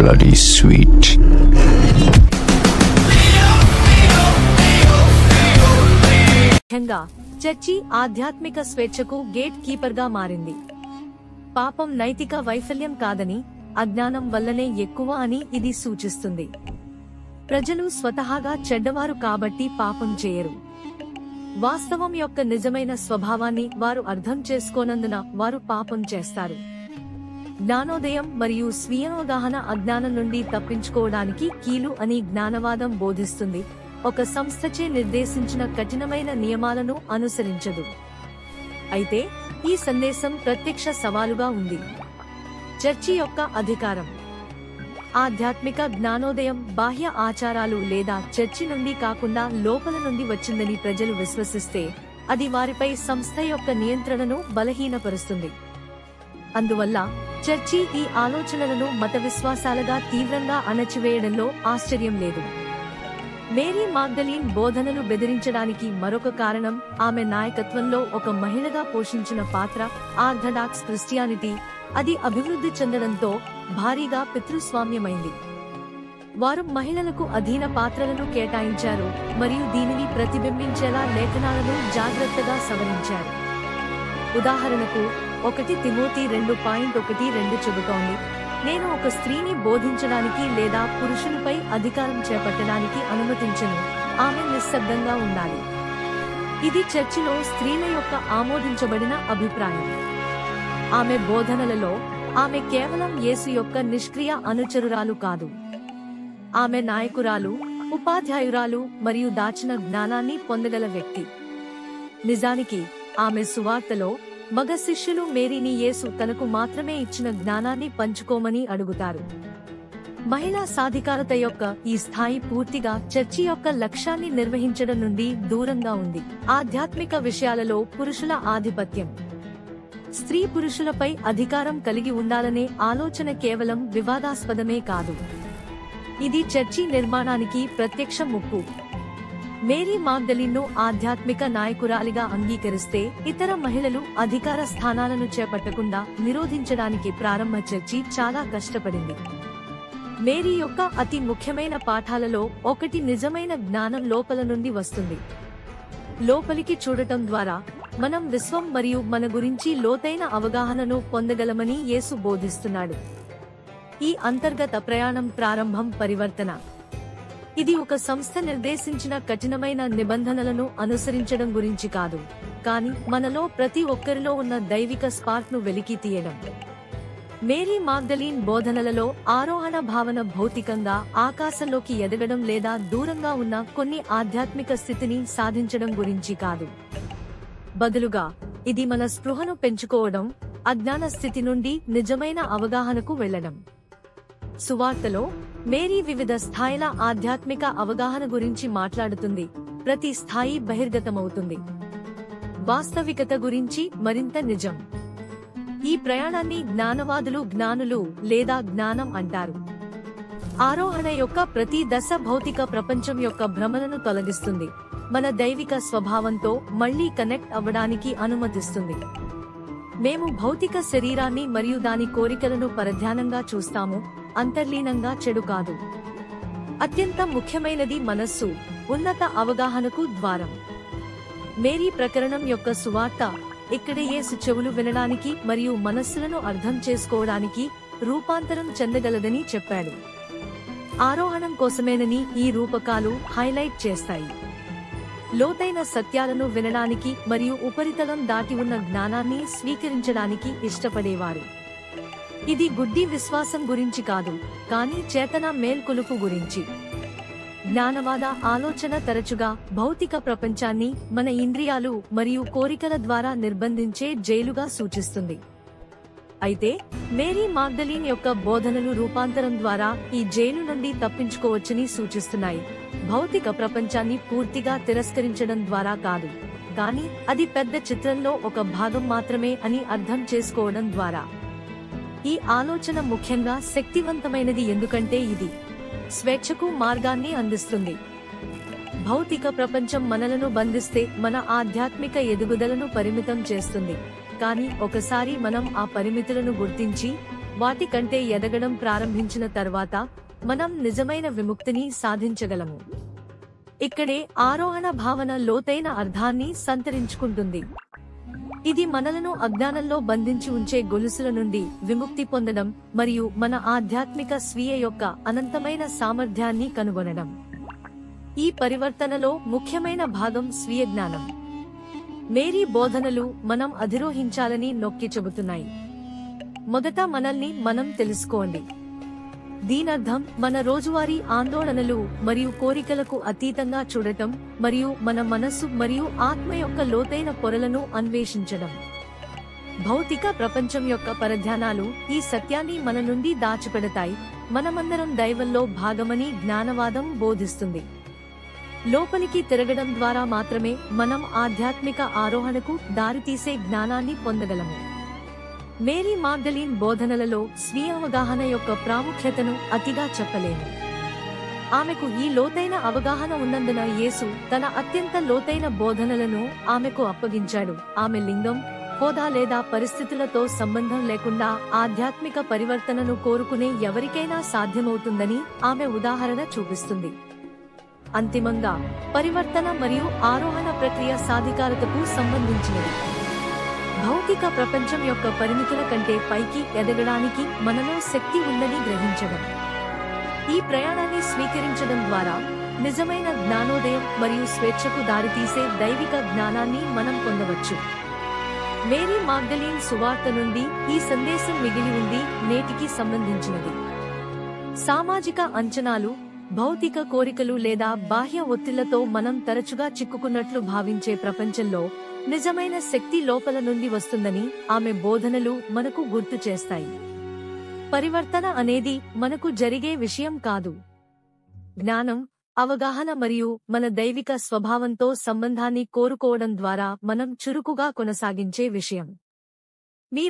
bloody sweet. ముఖ్యంగా church ఆధ్యాత్మిక స్వేచ్ఛకు గేట్ కీపర్ గా మారింది. పాపం నైతిక వైఫల్యం కాదని, అజ్ఞానం వల్లనే ఎక్కువ అని ఇది సూచిస్తుంది. ప్రజలు స్వతహాగా చెడ్డవారు కాబట్టి పాపం చేయరు. వాస్తవం యొక్క నిజమైన స్వభావాన్ని వారు అర్థం చేసుకోనందున వారు పాపం చేస్తారు. జ్ఞానోదయం మరియు స్వీయావగాహన అజ్ఞానం నుండి తప్పించుకోవడానికి కీలు అని జ్ఞానవాదం బోధిస్తుంది. ఒక సంస్థచే నిర్దేశించిన కఠినమైన నియమాలను అనుసరించదు. అయితే ఈ సందేశం ప్రత్యక్ష సవాలుగా ఉంది. చర్చి యొక్క అధికారం. ఆధ్యాత్మిక జ్ఞానోదయం బాహ్య ఆచారాలు లేదా చర్చి నుండి కాకుండా లోపల నుండి వచ్చిందని ప్రజలు విశ్వసిస్తే అది వారిపై సంస్థ యొక్క నియంత్రణను బలహీనపరుస్తుంది. అందువల్ల చర్చి ఈ ఆలోచనలను మత విశ్వాసాలుగా తీవ్రంగా అణచివేయడంలో ఆశ్చర్యం లేదు. మేరీ మాగ్దలీన్ బోధనలు బెదిరించడానికి మరొక కారణం ఆమె నాయకత్వంలో ఒక మహిళగా పోషించిన పాత్ర. ఆర్థడాక్స్ క్రిస్టియానిటీ అది అభివృద్ధి చెందడంతో భారీగా పితృస్వామ్యమైంది. వారు మహిళలకు అధీన పాత్రలను కేటాయించారు మరియు దీనిని ప్రతిబింబించేలా లేఖనాలను జాగ్రత్తగా సవరించారు. ఉదాహరణకు 1 తిమోతి 2:12 చెబుతోంది, నేను ఒక స్త్రీని బోధించడానికి లేదా పురుషునిపై అధికారం చేపట్టడానికి అనుమతించను, ఆమె నిశ్శబ్దంగా ఉండాలి. ఇది చర్చిలో స్త్రీల యొక్క ఆమోదించబడిన అభిప్రాయం. ఆమె బోధనలలో ఆమె కేవలం యేసు యొక్క నిష్క్రియ అనుచరురాలు కాదు. ఆమె నాయకురాలు, ఉపాధ్యాయురాలు మరియు దాచిన జ్ఞానాన్ని పొందగల వ్యక్తి. నిజానికి ఆమె సువార్తలో మగ శిష్యులు మేరీని యేసు తనకు మాత్రమే ఇచ్చిన జ్ఞానాన్ని పంచుకోమని అడుగుతారు. మహిళా సాధికారత యొక్క ఈ స్థాయి పూర్తిగా చర్చి యొక్క లక్ష్యాన్ని నిర్వహించడం నుండి దూరంగా ఉంది. ఆధ్యాత్మిక విషయాలలో పురుషుల ఆధిపత్యం. స్త్రీ పురుషులపై అధికారం కలిగి ఉండాలనే ఆలోచన కేవలం వివాదాస్పదమే కాదు, ఇది చర్చి నిర్మాణానికి ప్రత్యక్ష ముప్పు. మేరీ మాగ్దలీన్ను ఆధ్యాత్మిక నాయకురాలిగా అంగీకరిస్తే ఇతర మహిళలు అధికార స్థానాలను చేపట్టకుండా నిరోధించడానికి ప్రారంభ చర్చి చాలా కష్టపడింది. మేరీ యొక్క అతి ముఖ్యమైన పాఠాలలో ఒకటి నిజమైన జ్ఞానం లోపల నుండి వస్తుంది. లోపలికి చూడటం ద్వారా మనం విశ్వం మరియు మన గురించి లోతైన అవగాహనను పొందగలమని యేసు బోధిస్తున్నాడు. ఈ అంతర్గత ప్రయాణం ప్రారంభం పరివర్తన. ఇది ఒక సంస్థ నిర్దేశించిన కఠినమైన నిబంధనలను అనుసరించడం గురించి కాదు, కానీ మనలో ప్రతి ఒక్కరిలో ఉన్న దైవిక స్పార్క్ను వెలికి తీయడం. మేరీ మాగ్దలీన్ బోధనలలో ఆరోహణ భావన భౌతికంగా ఆకాశంలోకి ఎదగడం లేదా దూరంగా ఉన్న కొన్ని ఆధ్యాత్మిక స్థితిని సాధించడం గురించి కాదు. బదులుగా ఇది మన స్పృహను పెంచుకోవడం, అజ్ఞాన స్థితి నుండి నిజమైన అవగాహనకు వెళ్లడం. సువార్తలో మేరీ వివిధ స్థాయిల ఆధ్యాత్మిక అవగాహన గురించి మాట్లాడుతుంది. ప్రతి స్థాయి బహిర్గతమవుతుంది. వాస్తవికత గురించి మరింత నిజం. ఈ ప్రయాణాన్ని జ్ఞానవాదులు జ్ఞానులు లేదా జ్ఞానం అంటారు. ఆరోహణ యొక్క ప్రతి దశ భౌతిక ప్రపంచం యొక్క భ్రమలను తొలగిస్తుంది, మన దైవిక స్వభావంతో మళ్లీ కనెక్ట్ అవ్వడానికి అనుమతిస్తుంది. మేము భౌతిక శరీరాన్ని మరియు దాని కోరికలను పరధ్యానంగా చూస్తాము, అంతర్లీనంగా చెడు కాదు. అత్యంత ముఖ్యమైనది మనస్సు, ఉన్నత అవగాహనకు ద్వారం. మేరీ ప్రకరణం యొక్క సువార్త ఇక్కడ యేసు చెవులు వినడానికి మరియు మనస్సులను అర్థం చేసుకోవడానికి రూపాంతరం చెందగలదని చెప్పాడు. ఆరోహణం కోసమేనని ఈ రూపకాలు హైలైట్ చేస్తాయి. లోతైన సత్యాలను వినడానికి మరియు ఉపరితలం దాటి ఉన్న జ్ఞానాన్ని స్వీకరించడానికి ఇష్టపడేవారు. ఇది గుడ్డి విశ్వాసం గురించి కాదు, కానీ చేతన మేల్కొలుపు గురించి. జ్ఞానవాద ఆలోచన తరచుగా భౌతిక ప్రపంచాన్ని మన ఇంద్రియాలు మరియు కోరికల ద్వారా నిర్బంధించే జైలుగా సూచిస్తుంది. అయితే మేరీ మాగ్దలీన్ యొక్క బోధనలు రూపాంతరం ద్వారా ఈ జైలు నుండి తప్పించుకోవచ్చని సూచిస్తున్నాయి. భౌతిక ప్రపంచాన్ని పూర్తిగా తిరస్కరించడం ద్వారా కాదు, కానీ అది పెద్ద చిత్రంలో ఒక భాగం మాత్రమే అని అర్థం చేసుకోవడం ద్వారా. ఈ ఆలోచన ముఖ్యంగా శక్తివంతమైనది ఎందుకంటే ఇది స్వేచ్ఛకు మార్గాన్ని అందిస్తుంది. భౌతిక ప్రపంచం మనలను బంధిస్తే మన ఆధ్యాత్మిక ఎదుగుదలను పరిమితం చేస్తుంది. కానీ ఒకసారి మనం ఆ పరిమితులను గుర్తించి వాటి కంటే ఎదగడం ప్రారంభించిన తర్వాత మనం నిజమైన విముక్తిని సాధించగలము. ఇక్కడే ఆరోహణ భావన లోతైన అర్థాన్ని సంతరించుకుంటుంది. ఇది మనలను అజ్ఞానంలో బంధించి ఉంచే గొలుసుల నుండి విముక్తి పొందడం మరియు మన ఆధ్యాత్మిక స్వీయ యొక్క అనంతమైన సామర్థ్యాన్ని కనుగొనడం. ఈ పరివర్తనలో ముఖ్యమైన భాగం స్వీయ జ్ఞానం. మేరీ బోధనలు మనం అధిరోహించాలని నొక్కి చెబుతున్నాయి. మొదట మనల్ని మనం తెలుసుకోండి. దీనర్థం మన రోజువారీ ఆందోళనలు మరియు కోరికలకు అతీతంగా చూడటం మరియు మన మనస్సు మరియు ఆత్మ యొక్క లోతైన పొరలను అన్వేషించడం. భౌతిక ప్రపంచం యొక్క పరధ్యానాలు ఈ సత్యాన్ని మన నుండి దాచిపెడతాయి. మనమందరం దైవంలో భాగమని జ్ఞానవాదం బోధిస్తుంది. లోపలికి తిరగడం ద్వారా మాత్రమే మనం ఆధ్యాత్మిక ఆరోహణకు దారితీసే జ్ఞానాన్ని పొందగలము. మేరీ మాగ్దలీన్ బోధనలలో స్వీయ అవగాహన యొక్క ప్రాముఖ్యతను అతిగా చెప్పలేము. ఆమెకు ఈ లోతైన అవగాహన ఉన్నందున యేసు తన అత్యంత లోతైన బోధనలను ఆమెకు అప్పగించాడు. ఆమె లింగం, హోదా లేదా పరిస్థితులతో సంబంధం లేకుండా ఆధ్యాత్మిక పరివర్తనను కోరుకునే ఎవరికైనా సాధ్యమవుతుందని ఆమె ఉదాహరణ చూపిస్తుంది. అంతిమంగా, పరివర్తన మరియు ఆరోహణ ప్రక్రియ సాధికారతకు సంబంధించినది. భౌతిక ప్రపంచం యొక్క పరిమితుల కంటే పైకి ఎదగడానికి మనలో శక్తి ఉందని గ్రహించడం. ఈ ప్రయాణాన్ని స్వీకరించడం ద్వారా నిజమైన జ్ఞానోదయం మరియు స్వేచ్ఛకు దారితీసే దైవిక జ్ఞానాన్ని మనం పొందవచ్చు. మేరీ మాగ్దలీన్ సువార్త నుండి ఈ సందేశం మిగిలి ఉంది నేటికి సంబంధించినది. సామాజిక అంచనాలు, భౌతిక కోరికలు లేదా బాహ్య ఒత్తిళ్లతో మనం తరచుగా చిక్కుకున్నట్లు భావించే ప్రపంచంలో నిజమైన శక్తి లోపల నుండి వస్తుందని ఆమె బోధనలు మనకు గుర్తు చేస్తాయి. పరివర్తన అనేది మనకు జరిగే విషయం కాదు. జ్ఞానం, అవగాహన మరియు మన దైవిక స్వభావంతో సంబంధాన్ని కోరుకోవడం ద్వారా మనం చురుకుగా కొనసాగించే విషయం. మీరు